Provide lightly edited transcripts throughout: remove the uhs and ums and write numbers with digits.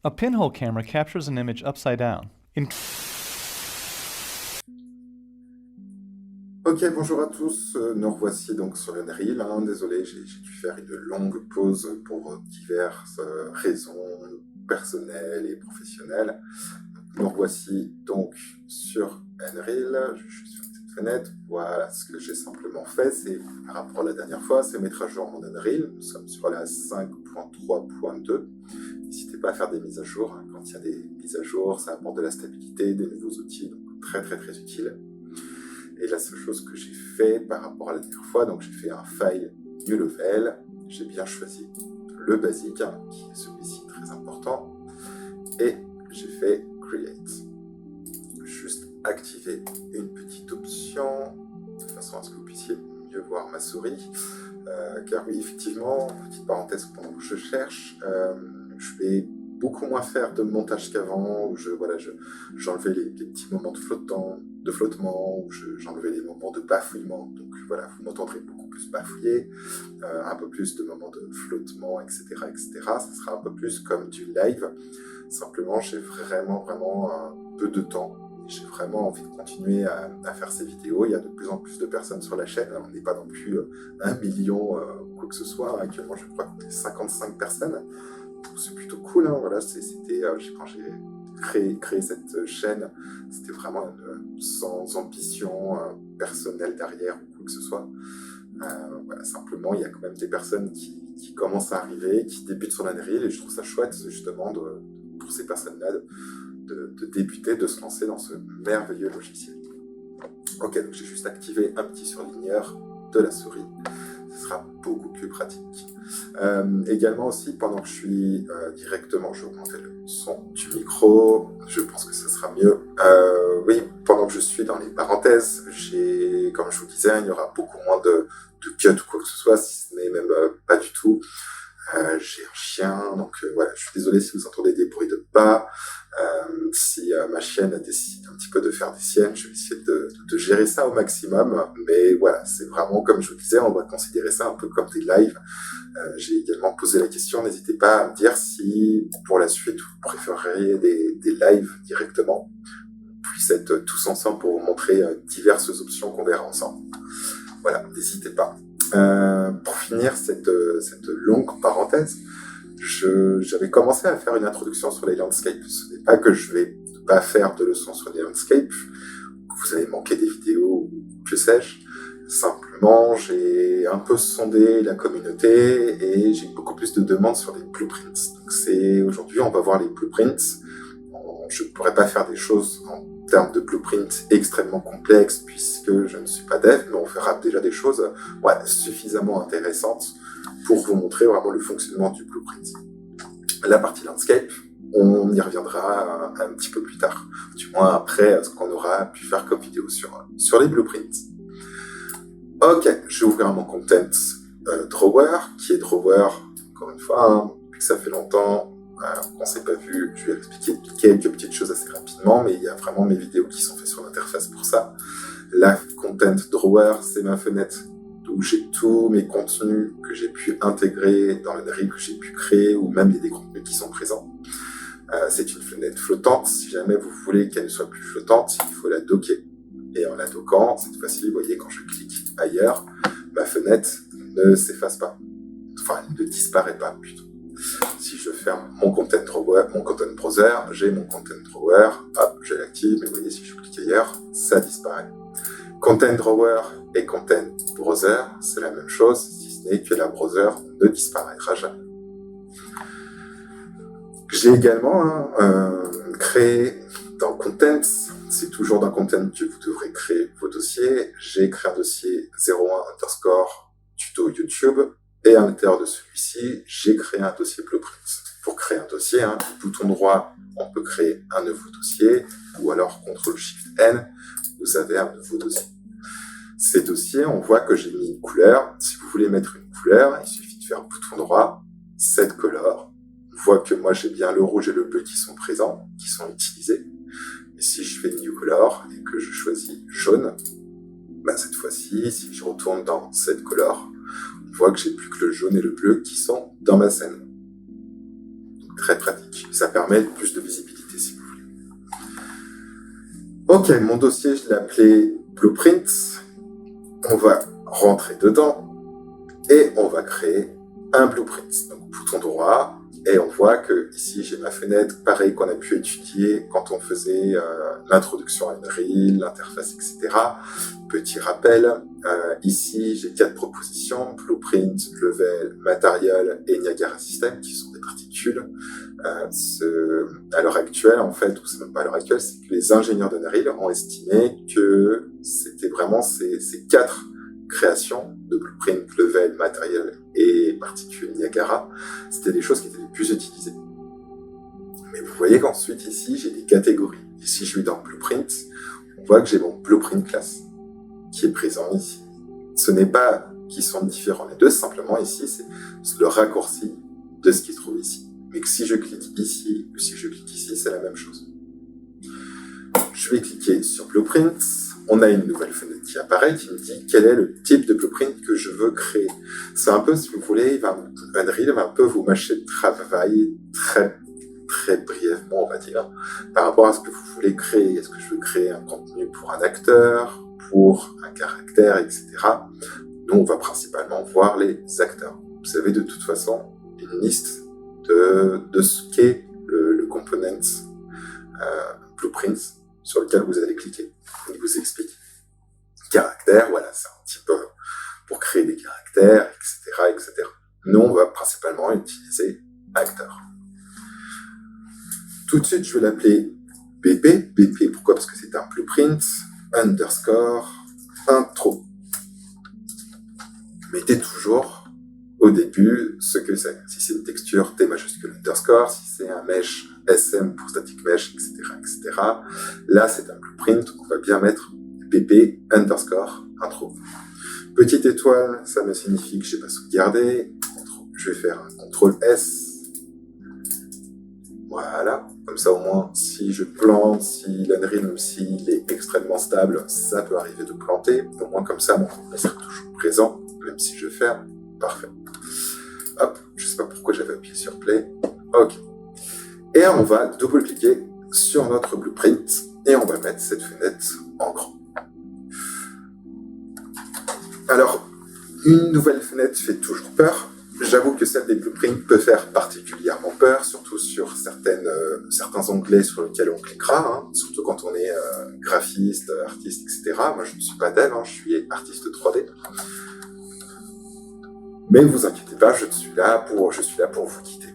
A pinhole camera captures an image upside down. Ok, bonjour à tous, nous revoici donc sur Unreal. Désolé, j'ai dû faire une longue pause pour diverses raisons personnelles et professionnelles. Nous revoici donc sur Unreal. Je suis sur cette fenêtre. Voilà, ce que j'ai simplement fait, c'est par rapport à la dernière fois, c'est mettre à jour mon Unreal. Nous sommes sur la 5.3.2. N'hésitez pas à faire des mises à jour. Quand il y a des mises à jour, ça apporte de la stabilité, des nouveaux outils, donc très utile. Et la seule chose que j'ai fait par rapport à la dernière fois, donc j'ai fait un file new level, j'ai bien choisi le basique, qui est celui-ci très important, et j'ai fait create. Juste activer une petite option, de façon à ce que vous puissiez mieux voir ma souris, car oui, effectivement, petite parenthèse pendant que je cherche, je vais beaucoup moins faire de montage qu'avant, où j'enlevais les petits moments de flottement, où j'enlevais les moments de bafouillement. Donc voilà, vous m'entendrez beaucoup plus bafouiller, un peu plus de moments de flottement, etc. Ça sera un peu plus comme du live. Simplement, j'ai vraiment un peu de temps. J'ai vraiment envie de continuer à faire ces vidéos. Il y a de plus en plus de personnes sur la chaîne. On n'est pas non plus 1 million ou quoi que ce soit. Actuellement, je crois qu'on est 55 personnes. C'est plutôt cool, voilà, c'était quand j'ai créé cette chaîne, c'était vraiment sans ambition personnelle derrière ou quoi que ce soit. Voilà, simplement, il y a quand même des personnes qui commencent à arriver, qui débutent sur l'Unreal, et je trouve ça chouette, justement, pour ces personnes-là, de débuter, de se lancer dans ce merveilleux logiciel. Ok, donc j'ai juste activé un petit surligneur de la souris. Ce sera beaucoup plus pratique. Également aussi, pendant que je suis directement, je vais augmenter le son du micro, je pense que ce sera mieux. Oui, pendant que je suis dans les parenthèses, comme je vous disais, il y aura beaucoup moins de cuts ou quoi que ce soit, si ce n'est même pas du tout. J'ai un chien, donc voilà, je suis désolé si vous entendez des bruits de pas. Si ma chienne décide un petit peu de faire des siennes, je vais essayer de gérer ça au maximum. Mais voilà, c'est vraiment, comme je vous disais, on va considérer ça un peu comme des lives. J'ai également posé la question, n'hésitez pas à me dire si pour la suite vous préféreriez des lives directement. On puisse être tous ensemble pour vous montrer diverses options qu'on verra ensemble. Voilà, n'hésitez pas. Pour finir cette longue parenthèse, j'avais commencé à faire une introduction sur les landscapes. Ce n'est pas que je vais pas faire de leçons sur les landscapes, que vous allez manquer des vidéos, que sais-je. Simplement, j'ai un peu sondé la communauté et j'ai beaucoup plus de demandes sur les blueprints. Donc aujourd'hui, on va voir les blueprints. Je ne pourrais pas faire des choses en termes de blueprint extrêmement complexes puisque je ne suis pas dev, mais on fera déjà des choses suffisamment intéressantes pour vous montrer vraiment le fonctionnement du blueprint. La partie landscape, on y reviendra un petit peu plus tard, du moins après ce qu'on aura pu faire comme vidéo sur les blueprints. Ok, je vais ouvrir mon content drawer, qui est drawer, encore une fois, vu que ça fait longtemps qu'on ne s'est pas vu, je vais expliquer quelques petites choses assez rapidement, mais il y a vraiment mes vidéos qui sont faites sur l'interface pour ça. La content drawer, c'est ma fenêtre où j'ai tous mes contenus que j'ai pu intégrer dans l'Unreal, que j'ai pu créer, ou même il y a des contenus qui sont présents. C'est une fenêtre flottante. Si jamais vous voulez qu'elle ne soit plus flottante, il faut la docker. Et en la dockant, cette fois-ci, vous voyez, quand je clique ailleurs, ma fenêtre ne s'efface pas. Enfin, elle ne disparaît pas, plutôt. Si je ferme mon content browser, j'ai mon content drawer, hop, je l'active, mais vous voyez, si je clique ailleurs, ça disparaît. Content drawer et content browser, c'est la même chose, si ce n'est que la browser ne disparaîtra jamais. J'ai également créé dans Contents, c'est toujours dans Content que vous devrez créer vos dossiers. J'ai créé un dossier 01_tuto YouTube et à l'intérieur de celui-ci, j'ai créé un dossier blueprint. Pour créer un dossier, bouton droit, on peut créer un nouveau dossier ou alors CTRL-SHIFT-N, vous avez un nouveau dossier. Ces dossiers, on voit que j'ai mis une couleur. Si vous voulez mettre une couleur, il suffit de faire bouton droit, set color. On voit que moi j'ai bien le rouge et le bleu qui sont présents, qui sont utilisés. Et si je fais New Color et que je choisis jaune, cette fois-ci, si je retourne dans Set Color, on voit que j'ai plus que le jaune et le bleu qui sont dans ma scène. Donc très pratique. Ça permet plus de visibilité si vous voulez. Ok, mon dossier, je l'ai appelé Blueprint. On va rentrer dedans et on va créer un blueprint. Donc, bouton droit, et on voit que ici j'ai ma fenêtre, pareil qu'on a pu étudier quand on faisait l'introduction à une reel, l'interface, etc. Petit rappel, ici j'ai 4 propositions, blueprint, level, material et Niagara System, qui sont des particules. À l'heure actuelle, en fait, ou c'est même pas à l'heure actuelle, c'est que les ingénieurs de Unreal ont estimé que c'était vraiment ces 4 créations de blueprint, level, material et particules Niagara, c'était des choses qui étaient les plus utilisées. Mais vous voyez qu'ensuite, ici, j'ai des catégories. Ici, je suis dans blueprint, on voit que j'ai mon blueprint class qui est présent ici. Ce n'est pas qu'ils sont différents les deux, simplement ici, c'est le raccourci de ce qui se trouve ici. Mais que si je clique ici ou si je clique ici, c'est la même chose. Je vais cliquer sur Blueprint. On a une nouvelle fenêtre qui apparaît, qui me dit quel est le type de blueprint que je veux créer. C'est un peu, si vous voulez, Unreal va un peu vous mâcher le travail très brièvement, on va dire, par rapport à ce que vous voulez créer. Est-ce que je veux créer un contenu pour un acteur, pour un caractère, etc. Nous, on va principalement voir les acteurs. Vous avez de toute façon une liste de ce qu'est le component blueprint sur lequel vous allez cliquer. Il vous explique. Caractère, voilà, c'est un petit peu pour créer des caractères, etc. Nous, on va principalement utiliser acteur. Tout de suite, je vais l'appeler BP. BP, pourquoi? Parce que c'est un blueprint, underscore, intro. Mettez toujours au début ce que c'est. Si c'est une texture, T majuscule underscore, si c'est un mesh, SM pour static mesh, etc. Là, c'est un blueprint, on va bien mettre pp underscore intro. Petite étoile, ça me signifie que j'ai pas sauvegardé. Je vais faire un CTRL S. Voilà, comme ça au moins, si je plante, si l'Unreal, même s'il est extrêmement stable, ça peut arriver de planter. Au moins comme ça, mon contenu sera toujours présent, même si je ferme. Parfait. Hop, je sais pas pourquoi j'avais appuyé sur Play. Ok. Et on va double-cliquer sur notre blueprint et on va mettre cette fenêtre en grand. Alors, une nouvelle fenêtre fait toujours peur. J'avoue que celle des blueprints peut faire particulièrement peur, surtout sur certains onglets sur lesquels on cliquera, surtout quand on est graphiste, artiste, etc. Moi, je ne suis pas dev, je suis artiste 3D. Mais ne vous inquiétez pas, je suis là pour vous guider.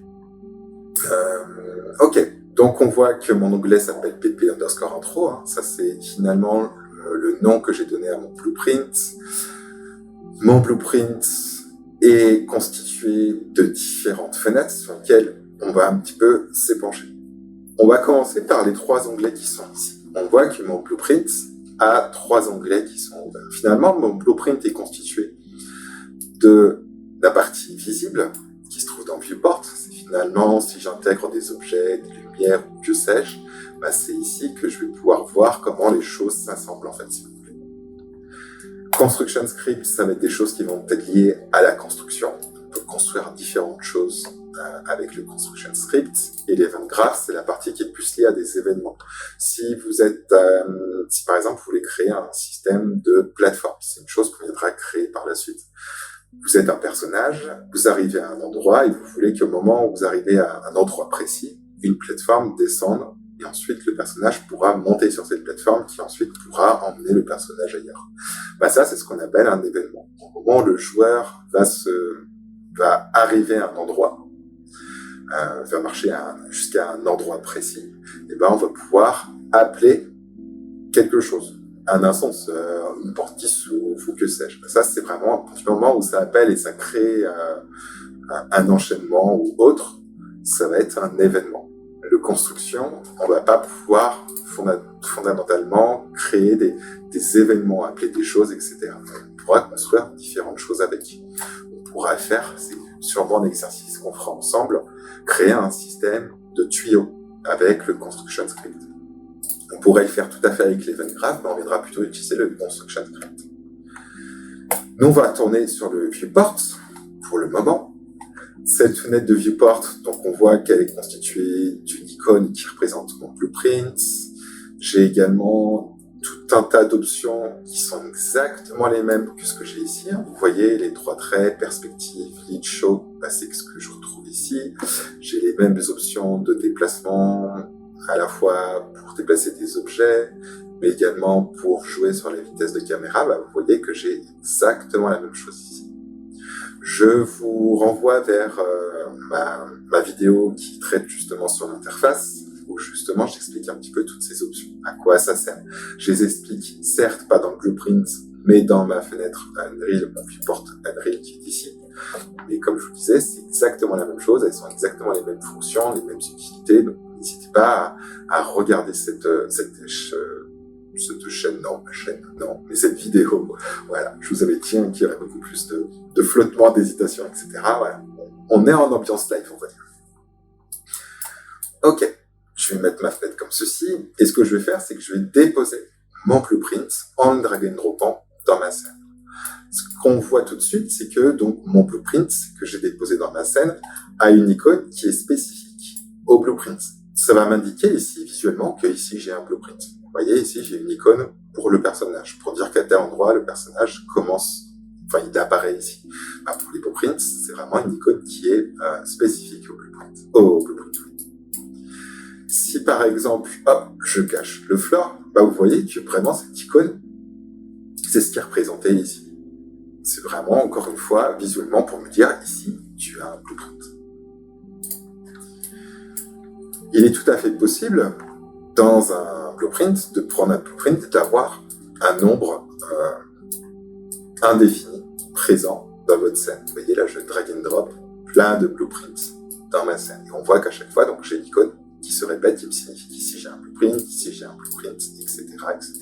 Ok, donc on voit que mon onglet s'appelle pp underscore intro. Ça, c'est finalement le nom que j'ai donné à mon blueprint. Mon blueprint est constitué de différentes fenêtres sur lesquelles on va un petit peu s'épancher. On va commencer par les 3 onglets qui sont ici. On voit que mon blueprint a 3 onglets qui sont ouverts. Finalement, mon blueprint est constitué de la partie visible qui se trouve dans Viewport. C'est finalement, si j'intègre des objets, des lumières ou que sais-je, c'est ici que je vais pouvoir voir comment les choses s'assemblent en fait, si vous voulez. Construction script, ça va être des choses qui vont être liées à la construction. On peut construire différentes choses avec le construction script. Et l'event graph, c'est la partie qui est plus liée à des événements. Si par exemple vous voulez créer un système de plateforme, c'est une chose qu'on viendra créer par la suite. Vous êtes un personnage, vous arrivez à un endroit et vous voulez qu'au moment où vous arrivez à un endroit précis, une plateforme descende et ensuite le personnage pourra monter sur cette plateforme qui ensuite pourra emmener le personnage ailleurs. Ça, c'est ce qu'on appelle un événement. Au moment où le joueur va arriver à un endroit, va marcher jusqu'à un endroit précis, et on va pouvoir appeler quelque chose. Un ascenseur, une porte qui s'ouvre ou que sais-je. Ça, c'est vraiment du moment où ça appelle et ça crée un enchaînement ou autre, ça va être un événement. Le construction, on va pas pouvoir fondamentalement créer des événements, appeler des choses, etc. On pourra construire différentes choses avec. On pourra faire, c'est sûrement un exercice qu'on fera ensemble, créer un système de tuyaux avec le construction script. On pourrait le faire tout à fait avec l'event graph, mais on viendra plutôt utiliser le construction script. Nous, on va tourner sur le viewport pour le moment. Cette fenêtre de viewport, donc on voit qu'elle est constituée d'une icône qui représente mon blueprint. J'ai également tout un tas d'options qui sont exactement les mêmes que ce que j'ai ici. Vous voyez les 3 traits, perspective, lead show, c'est ce que je retrouve ici. J'ai les mêmes options de déplacement, à la fois pour déplacer des objets, mais également pour jouer sur la vitesse de caméra. Vous voyez que j'ai exactement la même chose ici. Je vous renvoie vers ma vidéo qui traite justement sur l'interface, où justement j'explique un petit peu toutes ces options, à quoi ça sert. Je les explique certes pas dans le blueprint, mais dans ma fenêtre Unreal, mon viewport Unreal qui est ici. Mais comme je vous disais, c'est exactement la même chose, elles sont exactement les mêmes fonctions, les mêmes utilités, donc n'hésitez pas à regarder cette cette vidéo. Voilà, je vous avais dit qu'il y aurait beaucoup plus de flottement, d'hésitation, etc. Voilà, on est en ambiance live, on va dire. Ok, je vais mettre ma fenêtre comme ceci, et ce que je vais faire, c'est que je vais déposer mon blueprint en le drag and dropant dans ma scène. Ce qu'on voit tout de suite, c'est que donc mon blueprint que j'ai déposé dans ma scène a une icône qui est spécifique au blueprint. Ça va m'indiquer ici visuellement que ici j'ai un blueprint. Vous voyez, ici j'ai une icône pour le personnage, pour dire qu'à tel endroit le personnage commence, enfin il apparaît ici. Pour les blueprints, c'est vraiment une icône qui est spécifique au blueprint. Si par exemple, je cache le floor, vous voyez que vraiment cette icône, c'est ce qui est représenté ici. C'est vraiment, encore une fois, visuellement pour me dire, ici, tu as un blueprint. Il est tout à fait possible, dans un blueprint, de prendre un blueprint et d'avoir un nombre indéfini présent dans votre scène. Vous voyez là, je drag and drop plein de blueprints dans ma scène. Et on voit qu'à chaque fois, donc j'ai l'icône qui se répète, qui me signifie qu'ici j'ai un blueprint, ici j'ai un blueprint, etc., etc.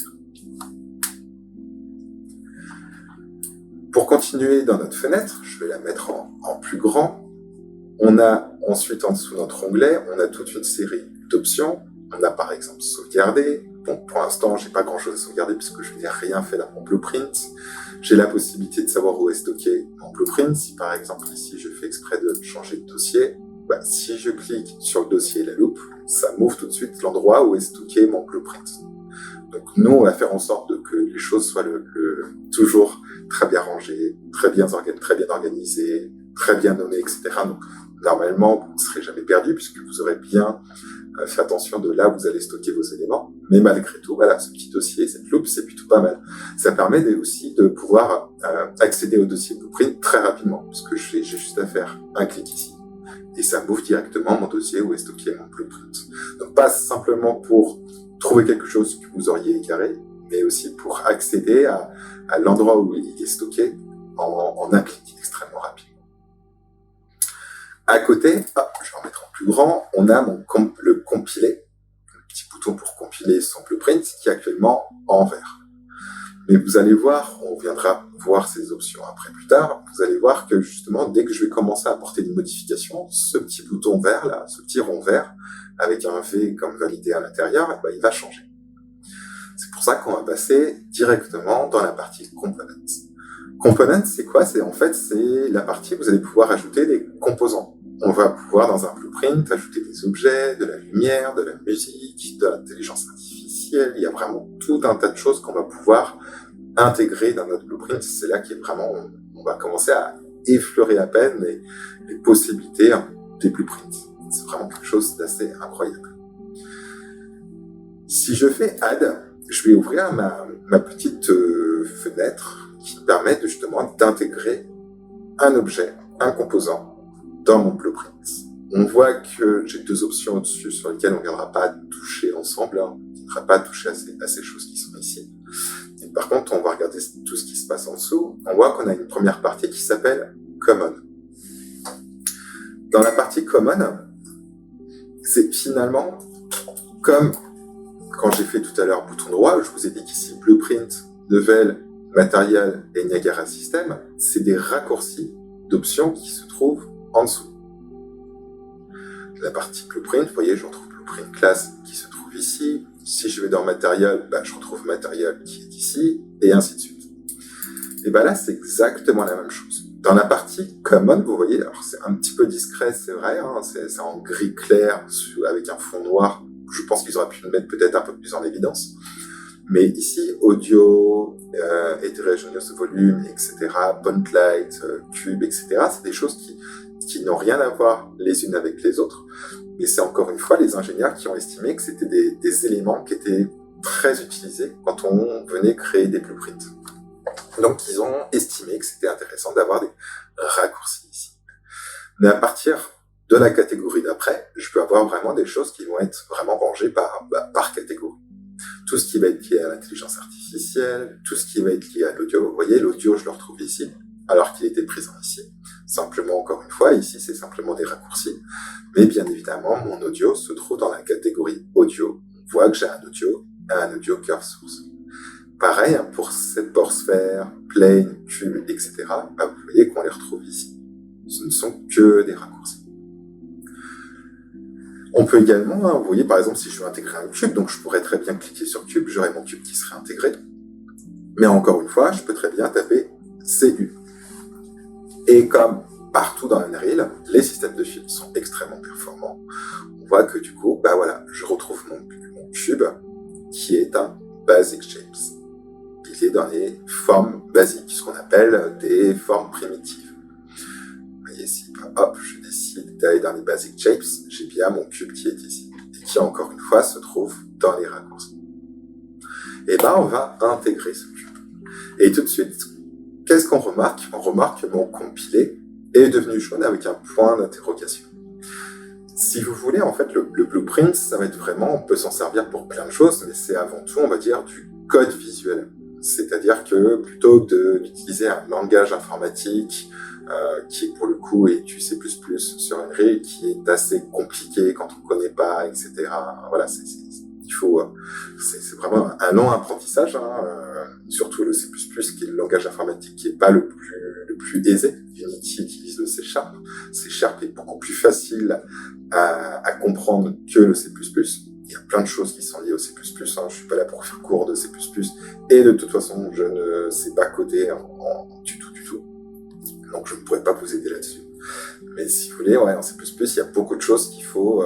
Pour continuer dans notre fenêtre, je vais la mettre en plus grand. On a ensuite en dessous notre onglet, on a toute une série d'options. On a par exemple sauvegarder. Bon, pour l'instant, j'ai pas grand chose à sauvegarder puisque je n'ai rien fait dans mon blueprint. J'ai la possibilité de savoir où est stocké mon blueprint. Si par exemple ici je fais exprès de changer de dossier, si je clique sur le dossier et la loupe, ça m'ouvre tout de suite l'endroit où est stocké mon blueprint. Donc nous, on va faire en sorte que les choses soient toujours très bien rangées, très bien organisées, très bien nommées, etc. Donc normalement, vous ne serez jamais perdu puisque vous aurez bien fait attention de là où vous allez stocker vos éléments. Mais malgré tout, voilà, ce petit dossier, cette loupe, c'est plutôt pas mal. Ça permet aussi de pouvoir accéder au dossier blueprint très rapidement puisque j'ai juste à faire un clic ici. Et ça m'ouvre directement mon dossier où est stocké mon blueprint. Donc pas simplement pour trouver quelque chose que vous auriez égaré, mais aussi pour accéder à l'endroit où il est stocké en un clic extrêmement rapide. À côté, je vais en mettre en plus grand, on a le compiler, le petit bouton pour compiler son blueprint qui est actuellement en vert. Mais vous allez voir, on viendra voir ces options après plus tard, vous allez voir que justement, dès que je vais commencer à apporter des modifications, ce petit bouton vert là, ce petit rond vert, avec un V comme validé à l'intérieur, il va changer. C'est pour ça qu'on va passer directement dans la partie Components. Components, c'est quoi? C'est la partie où vous allez pouvoir ajouter des composants. On va pouvoir, dans un blueprint, ajouter des objets, de la lumière, de la musique, de l'intelligence artificielle. Il y a vraiment tout un tas de choses qu'on va pouvoir intégrer dans notre blueprint. C'est là qui est vraiment, on va commencer à effleurer à peine les possibilités des blueprints. C'est vraiment quelque chose d'assez incroyable. Si je fais Add, je vais ouvrir ma petite fenêtre qui me permet justement d'intégrer un objet, un composant dans mon blueprint. On voit que j'ai deux options au-dessus sur lesquelles on ne viendra pas toucher ensemble, on ne viendra pas toucher à ces choses qui sont ici. Et par contre, on va regarder tout ce qui se passe en dessous. On voit qu'on a une première partie qui s'appelle Common. Dans la partie Common, c'est finalement comme quand j'ai fait tout à l'heure bouton droit, où je vous ai dit qu'ici Blueprint, Level, Material et Niagara System, c'est des raccourcis d'options qui se trouvent en dessous. La partie Blueprint, vous voyez, je retrouve Blueprint Class qui se trouve ici. Si je vais dans Material, je retrouve Material qui est ici, et ainsi de suite. Et là, c'est exactement la même chose. Dans la partie Common, vous voyez, alors c'est un petit peu discret, c'est vrai, hein, c'est en gris clair avec un fond noir. Je pense qu'ils auraient pu le mettre peut-être un peu plus en évidence. Mais ici, audio, heterogeneous volume, etc., point light, cube, etc., c'est des choses qui n'ont rien à voir les unes avec les autres. Mais c'est encore une fois les ingénieurs qui ont estimé que c'était des éléments qui étaient très utilisés quand on venait créer des blueprints. Donc, ils ont estimé que c'était intéressant d'avoir des raccourcis ici. Mais à partir de la catégorie d'après, je peux avoir vraiment des choses qui vont être vraiment rangées par catégorie. Tout ce qui va être lié à l'intelligence artificielle, tout ce qui va être lié à l'audio. Vous voyez, l'audio, je le retrouve ici, alors qu'il était présent ici. Simplement, encore une fois, ici, c'est simplement des raccourcis. Mais bien évidemment, mon audio se trouve dans la catégorie audio. On voit que j'ai un audio curve source. Pareil, hein, pour cette pore sphère, plane, cube, etc., vous voyez qu'on les retrouve ici. Ce ne sont que des raccourcis. On peut également, hein, vous voyez, par exemple, si je veux intégrer un cube, donc je pourrais très bien cliquer sur cube, j'aurai mon cube qui serait intégré. Mais encore une fois, je peux très bien taper CU. Et comme partout dans Unreal, les systèmes de filtres sont extrêmement performants. On voit que du coup, voilà, je retrouve mon cube qui est un basic shapes. Il est dans les formes basiques, ce qu'on appelle des formes primitives. Vous voyez, si hop, je décide d'aller dans les basic shapes, j'ai bien mon cube qui est ici, et qui encore une fois se trouve dans les raccourcis. Et on va intégrer ce cube. Et tout de suite, qu'est-ce qu'on remarque? On remarque que mon compilé est devenu jaune avec un point d'interrogation. Si vous voulez, en fait, le blueprint, ça va être vraiment, on peut s'en servir pour plein de choses, mais c'est avant tout, on va dire, du code visuel. C'est-à-dire que plutôt que d'utiliser un langage informatique qui, pour le coup, est du C++ sur Unreal, qui est assez compliqué quand on ne connaît pas, etc. Voilà, c'est vraiment un long apprentissage, hein, surtout le C++, qui est le langage informatique qui n'est pas le plus aisé. Unity utilise le C#. C# est beaucoup plus facile à comprendre que le C++. Il y a plein de choses qui sont liées au C++, hein. Je suis pas là pour faire cours de C++, et de toute façon, je ne sais pas coder du tout. Donc, je ne pourrais pas vous aider là-dessus. Mais si vous voulez, ouais, en C++, il y a beaucoup de choses qu'il faut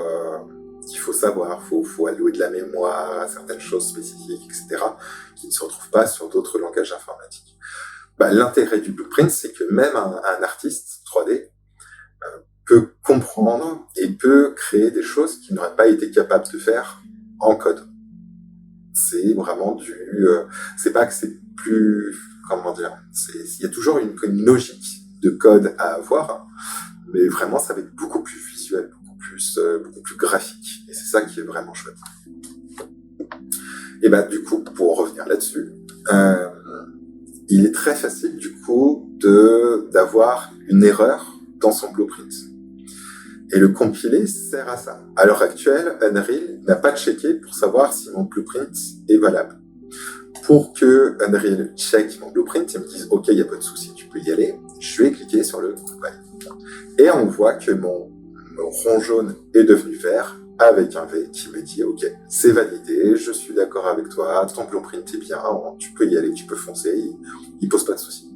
savoir. Faut allouer de la mémoire à certaines choses spécifiques, etc., qui ne se retrouvent pas sur d'autres langages informatiques. L'intérêt du blueprint, c'est que même un artiste 3D peut comprendre et peut créer des choses qu'il n'aurait pas été capable de faire en code. C'est vraiment c'est pas que c'est plus, comment dire, il y a toujours une logique de code à avoir, mais vraiment ça va être beaucoup plus visuel, beaucoup plus graphique, et c'est ça qui est vraiment chouette. Et du coup, pour revenir là-dessus, il est très facile du coup d'avoir une erreur dans son blueprint. Et le compilé sert à ça. À l'heure actuelle, Unreal n'a pas checké pour savoir si mon blueprint est valable. Pour que Unreal check mon blueprint et me dise « Ok, il n'y a pas de souci, tu peux y aller », je vais cliquer sur le compile. Et on voit que mon rond jaune est devenu vert avec un V qui me dit « Ok, c'est validé, je suis d'accord avec toi, ton blueprint est bien, tu peux y aller, tu peux foncer, il ne pose pas de souci. »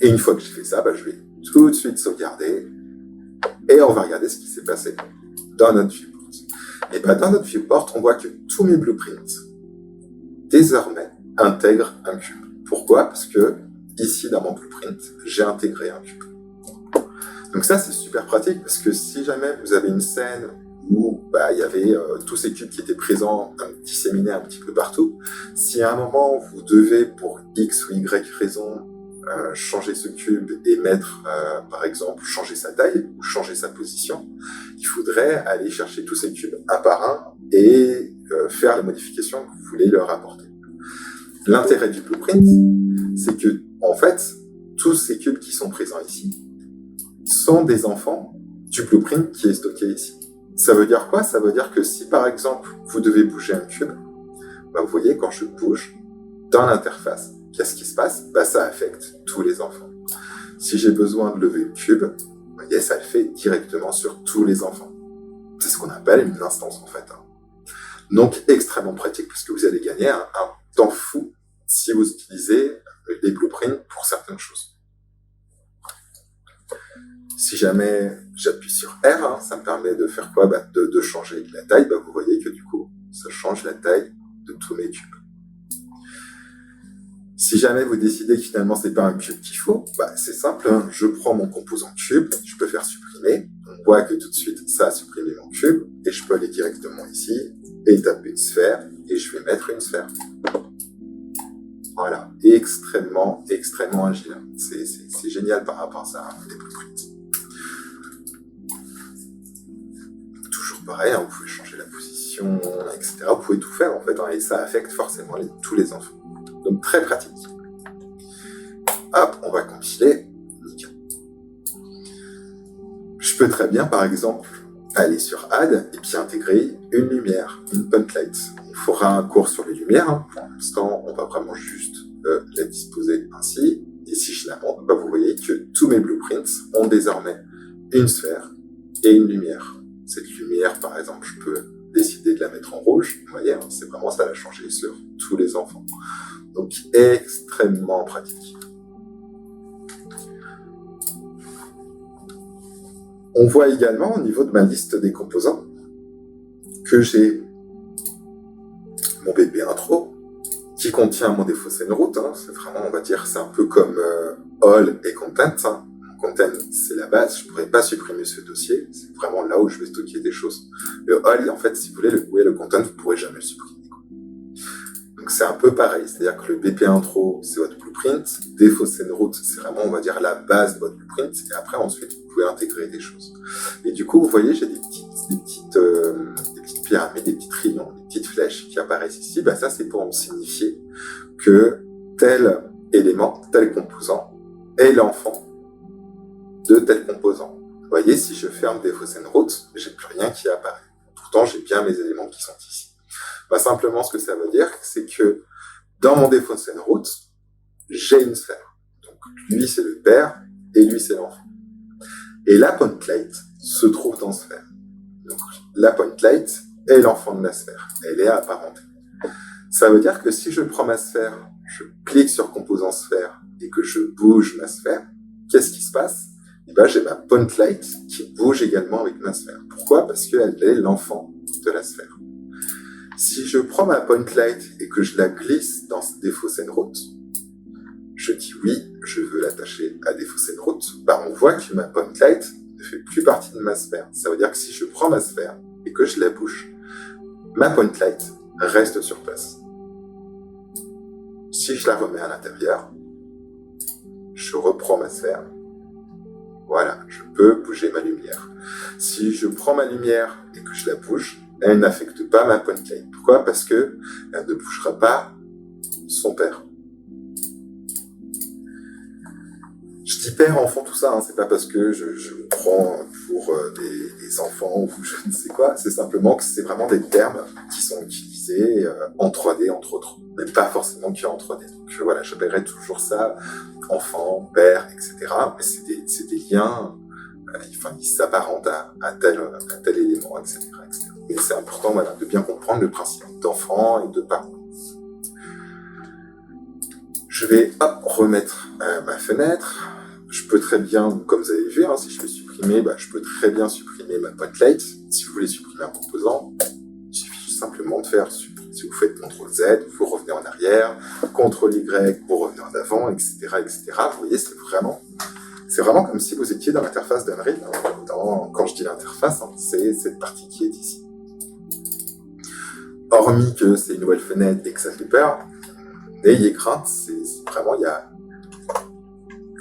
Et une fois que j'ai fait ça, je vais tout de suite sauvegarder. Et on va regarder ce qui s'est passé dans notre viewport. Et dans notre viewport, on voit que tous mes blueprints, désormais, intègrent un cube. Pourquoi? Parce que, ici, dans mon blueprint, j'ai intégré un cube. Donc ça, c'est super pratique, parce que si jamais vous avez une scène où il y avait tous ces cubes qui étaient présents, disséminés un petit peu partout, si à un moment, vous devez, pour X ou Y raison, changer ce cube et mettre, par exemple, changer sa taille ou changer sa position, il faudrait aller chercher tous ces cubes un par un et faire les modifications que vous voulez leur apporter. L'intérêt du blueprint, c'est que, en fait, tous ces cubes qui sont présents ici sont des enfants du blueprint qui est stocké ici. Ça veut dire quoi? Ça veut dire que si, par exemple, vous devez bouger un cube, vous voyez, quand je bouge, dans l'interface, qu'est-ce qui se passe? Ça affecte tous les enfants. Si j'ai besoin de lever le cube, vous voyez, ça le fait directement sur tous les enfants. C'est ce qu'on appelle une instance, en fait. Donc, extrêmement pratique, puisque vous allez gagner un temps fou si vous utilisez les blueprints pour certaines choses. Si jamais j'appuie sur R, ça me permet de faire quoi? De changer la taille. Vous voyez que du coup, ça change la taille de tous mes cubes. Si jamais vous décidez que finalement c'est pas un cube qu'il faut, c'est simple, je prends mon composant cube, je peux faire supprimer, on voit que tout de suite ça a supprimé mon cube, et je peux aller directement ici, et taper sphère, et je vais mettre une sphère. Voilà, extrêmement agile. C'est génial par rapport à ça, des blueprints. Toujours pareil, vous pouvez changer la position, etc. Vous pouvez tout faire en fait, et ça affecte forcément tous les enfants. Donc très pratique. Hop, on va compiler. Nickel. Je peux très bien, par exemple, aller sur Add et puis intégrer une lumière, une point light. On fera un cours sur les lumières. Pour l'instant, on va vraiment juste la disposer ainsi. Et si je la montre, vous voyez que tous mes blueprints ont désormais une sphère et une lumière. Cette lumière, par exemple, je peux décider de la mettre en rouge. Vous voyez, c'est vraiment ça l'a changé sur tous les enfants. Donc, extrêmement pratique. On voit également au niveau de ma liste des composants que j'ai mon BP intro qui contient mon défaussé route. C'est vraiment, on va dire, c'est un peu comme all et content. Content, c'est la base. Je pourrais pas supprimer ce dossier. C'est vraiment là où je vais stocker des choses. Le all, en fait, si vous voulez, le content, vous pourrez jamais le supprimer. Donc c'est un peu pareil, c'est-à-dire que le BP intro, c'est votre blueprint, défaussé route, c'est vraiment, on va dire, la base de votre blueprint, et après, ensuite, vous pouvez intégrer des choses. Et du coup, vous voyez, j'ai des petites pyramides, des petits triangles, des petites flèches qui apparaissent ici. Ça, c'est pour me signifier que tel élément, tel composant est l'enfant de tel composant. Vous voyez, si je ferme défaussé route, j'ai plus rien qui apparaît. Pourtant, j'ai bien mes éléments qui sont ici. Simplement, ce que ça veut dire, c'est que dans mon défaussé route, j'ai une sphère. Donc, lui, c'est le père, et lui, c'est l'enfant. Et la point light se trouve dans sphère. Donc, la point light est l'enfant de la sphère. Elle est apparentée. Ça veut dire que si je prends ma sphère, je clique sur composant sphère, et que je bouge ma sphère, qu'est-ce qui se passe? J'ai ma point light qui bouge également avec ma sphère. Pourquoi? Parce qu'elle est l'enfant de la sphère. Si je prends ma point light et que je la glisse dans défaussé route, je dis oui, je veux l'attacher à défaussé route, on voit que ma point light ne fait plus partie de ma sphère. Ça veut dire que si je prends ma sphère et que je la bouge, ma point light reste sur place. Si je la remets à l'intérieur, je reprends ma sphère. Voilà, je peux bouger ma lumière. Si je prends ma lumière et que je la bouge, elle n'affecte pas ma point light. Pourquoi? Parce que elle ne bougera pas son père. Je dis père, enfant, tout ça, c'est pas parce que je me prends pour des enfants ou je ne sais quoi, c'est simplement que c'est vraiment des termes qui sont utilisés en 3D, entre autres, mais pas forcément qu'en 3D. Donc voilà, j'appellerais toujours ça enfant, père, etc. Mais c'est des liens, ils s'apparentent à tel élément, etc., etc. Mais c'est important de bien comprendre le principe d'enfant et de parent. Je vais remettre ma fenêtre. Je peux très bien, comme vous avez vu, si je veux supprimer, je peux très bien supprimer ma point light. Si vous voulez supprimer un composant, il suffit simplement de faire, si vous faites CTRL Z, vous revenez en arrière, CTRL Y, vous revenez en avant, etc., etc. Vous voyez, c'est vraiment comme si vous étiez dans l'interface d'Unreal. Quand je dis l'interface, c'est cette partie qui est ici. Hormis que c'est une nouvelle fenêtre et que ça fait peur, n'ayez crainte, c'est vraiment, il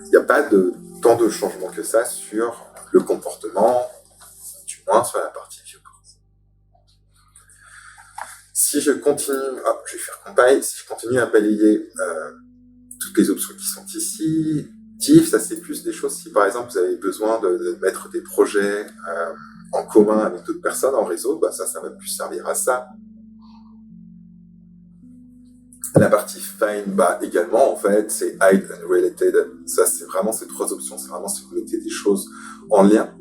n'y a pas tant de changements que ça sur le comportement, du moins sur la partie viewport. Si je continue, je vais faire compile, si je continue à balayer toutes les options qui sont ici, div, ça c'est plus des choses si par exemple vous avez besoin de mettre des projets en commun avec d'autres personnes en réseau, ça va plus servir à ça. La partie find, également, en fait, c'est hide and related. Ça, c'est vraiment ces trois options. C'est vraiment si vous mettez des choses en lien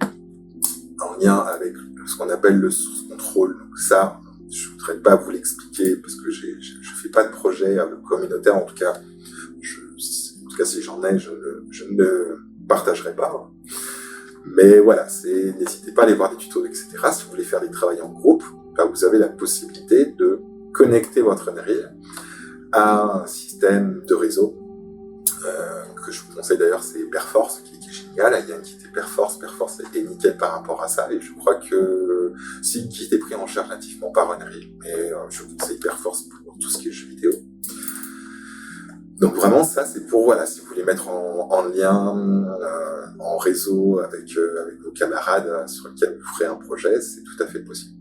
avec ce qu'on appelle le source control. Donc ça, je ne voudrais pas vous l'expliquer parce que je fais pas de projet communautaire. En tout cas, si j'en ai, je ne le partagerai pas. Mais voilà, n'hésitez pas à aller voir des tutos, etc. Si vous voulez faire des travaux en groupe, vous avez la possibilité de connecter votre Unreal à un système de réseau que je vous conseille d'ailleurs, c'est Perforce, qui est génial. Il y a une qualité Perforce est nickel par rapport à ça, et je crois que c'est une qualité prise en charge nativement par Unreal, mais je vous conseille Perforce pour tout ce qui est jeux vidéo. Donc vraiment, ça c'est pour, voilà, si vous voulez mettre en lien, en réseau avec vos camarades sur lesquels vous ferez un projet, c'est tout à fait possible.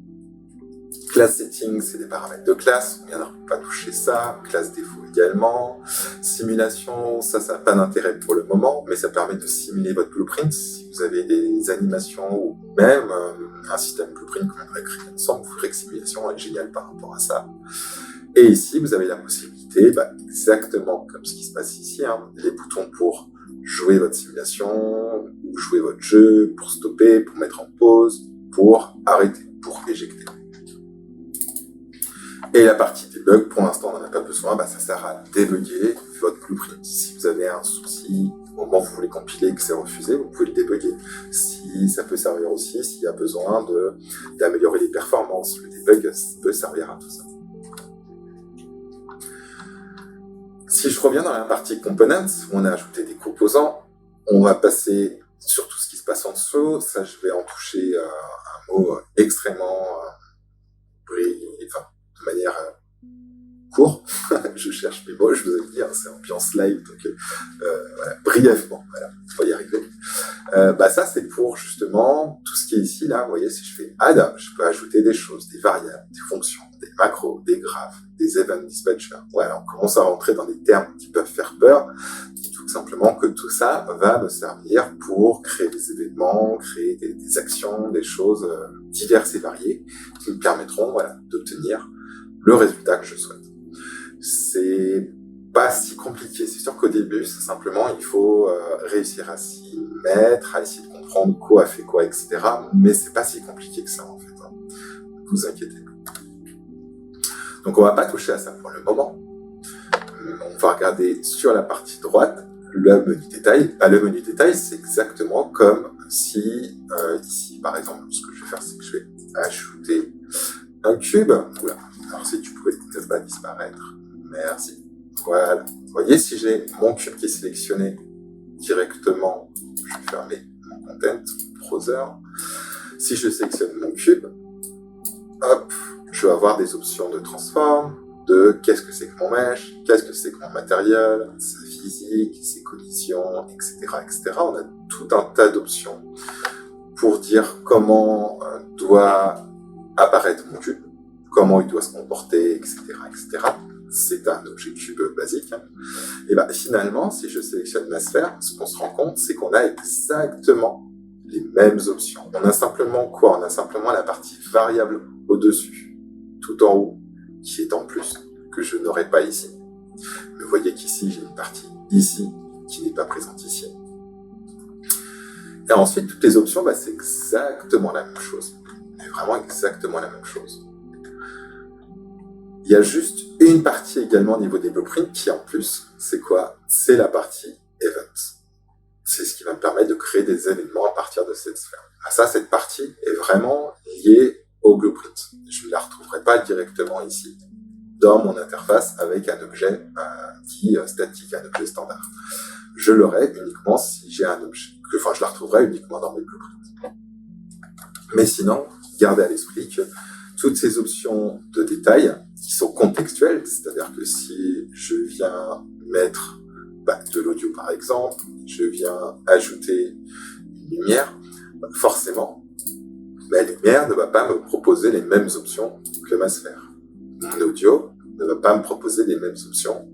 Class Settings, c'est des paramètres de classe, on ne viendra pas toucher ça. Classe défaut également. Simulation, ça n'a pas d'intérêt pour le moment, mais ça permet de simuler votre blueprint. Si vous avez des animations ou même un système blueprint qu'on aimerait créer ensemble, vous ferez que simulation est géniale par rapport à ça. Et ici, vous avez la possibilité, exactement comme ce qui se passe ici, les boutons pour jouer votre simulation, ou jouer votre jeu, pour stopper, pour mettre en pause, pour arrêter, pour éjecter. Et la partie debug, pour l'instant, on n'en a pas besoin, ça sert à débugger votre blueprint. Si vous avez un souci au moment où vous voulez compiler et que c'est refusé, vous pouvez le débugger. Si ça peut servir aussi, s'il y a besoin d'améliorer les performances, le debug peut servir à tout ça. Si je reviens dans la partie components, où on a ajouté des composants, on va passer sur tout ce qui se passe en dessous. Ça, je vais en toucher un mot extrêmement de manière courte. Je cherche mes mots, je vous ai dit, c'est ambiance live, donc voilà, brièvement, voilà, on va y arriver. Ça, c'est pour justement tout ce qui est ici, là, vous voyez, si je fais add, je peux ajouter des choses, des variables, des fonctions, des macros, des graphes, des event dispatchers. Voilà, on commence à rentrer dans des termes qui peuvent faire peur, tout simplement que tout ça va me servir pour créer des événements, créer des actions, des choses diverses et variées qui me permettront, voilà, d'obtenir le résultat que je souhaite. C'est pas si compliqué. C'est sûr qu'au début, c'est simplement, il faut réussir à s'y mettre, à essayer de comprendre quoi fait quoi, etc. Mais c'est pas si compliqué que ça, en fait. Ne vous inquiétez pas. Donc, on va pas toucher à ça pour le moment. On va regarder sur la partie droite le menu détail. Le menu détail, c'est exactement comme si, ici, par exemple, ce que je vais faire, c'est que je vais ajouter un cube. Oula. Alors, si tu pouvais ne pas disparaître. Merci. Voilà. Vous voyez, si j'ai mon cube qui est sélectionné directement, je vais fermer mon content browser. Si je sélectionne mon cube, hop, je vais avoir des options de transform, de qu'est-ce que c'est que mon mesh, qu'est-ce que c'est que mon matériel, sa physique, ses collisions, etc., etc. On a tout un tas d'options pour dire comment doit apparaître mon cube, comment il doit se comporter, etc., etc. C'est un objet cube basique. Et finalement, si je sélectionne ma sphère, ce qu'on se rend compte, c'est qu'on a exactement les mêmes options. On a simplement quoi? On a simplement la partie variable au-dessus, tout en haut, qui est en plus, que je n'aurai pas ici. Mais vous voyez qu'ici, j'ai une partie ici qui n'est pas présente ici. Et ensuite, toutes les options, c'est exactement la même chose. Mais vraiment exactement la même chose. Il y a juste une partie également au niveau des blueprints qui, en plus, c'est quoi? C'est la partie event. C'est ce qui va me permettre de créer des événements à partir de cette sphère. Ça, cette partie est vraiment liée au blueprint. Je ne la retrouverai pas directement ici, dans mon interface avec un objet dit statique, un objet standard. Je l'aurai uniquement si j'ai un objet, je la retrouverai uniquement dans mes blueprints. Mais sinon, gardez à l'esprit que toutes ces options de détail qui sont contextuelles, c'est-à-dire que si je viens mettre de l'audio par exemple, je viens ajouter une lumière, forcément, ma lumière ne va pas me proposer les mêmes options que ma sphère. Mon audio ne va pas me proposer les mêmes options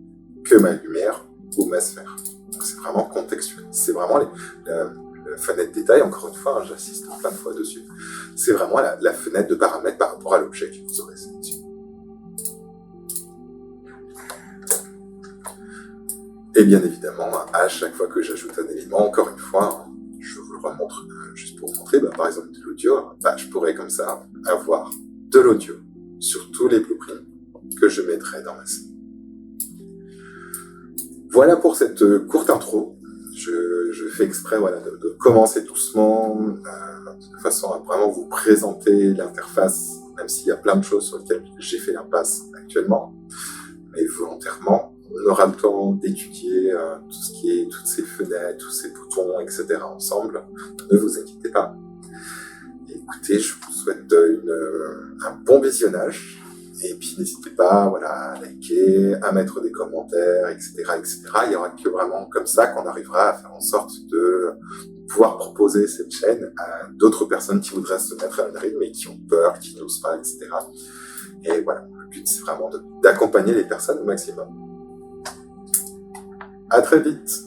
que ma lumière ou ma sphère. Donc c'est vraiment contextuel. C'est vraiment la fenêtre détail, encore une fois, j'insiste plein de fois dessus. C'est vraiment la fenêtre de paramètres par rapport à l'objet que vous aurez sélectionné. Et bien évidemment, à chaque fois que j'ajoute un élément, encore une fois, je vous le remontre juste pour vous montrer, par exemple de l'audio, je pourrais comme ça avoir de l'audio sur tous les blueprints que je mettrai dans ma scène. Voilà pour cette courte intro. Je fais exprès voilà, de commencer doucement, de façon à vraiment vous présenter l'interface, même s'il y a plein de choses sur lesquelles j'ai fait l'impasse actuellement, mais volontairement. On aura le temps d'étudier tout ce qui est toutes ces fenêtres, tous ces boutons, etc. ensemble. Ne vous inquiétez pas. Écoutez, je vous souhaite un bon visionnage. Et puis n'hésitez pas voilà, à liker, à mettre des commentaires, etc., etc. Il n'y aura que vraiment comme ça qu'on arrivera à faire en sorte de pouvoir proposer cette chaîne à d'autres personnes qui voudraient se mettre à Unreal mais qui ont peur, qui n'osent pas, etc. Et voilà, le but c'est vraiment d'accompagner les personnes au maximum. À très vite.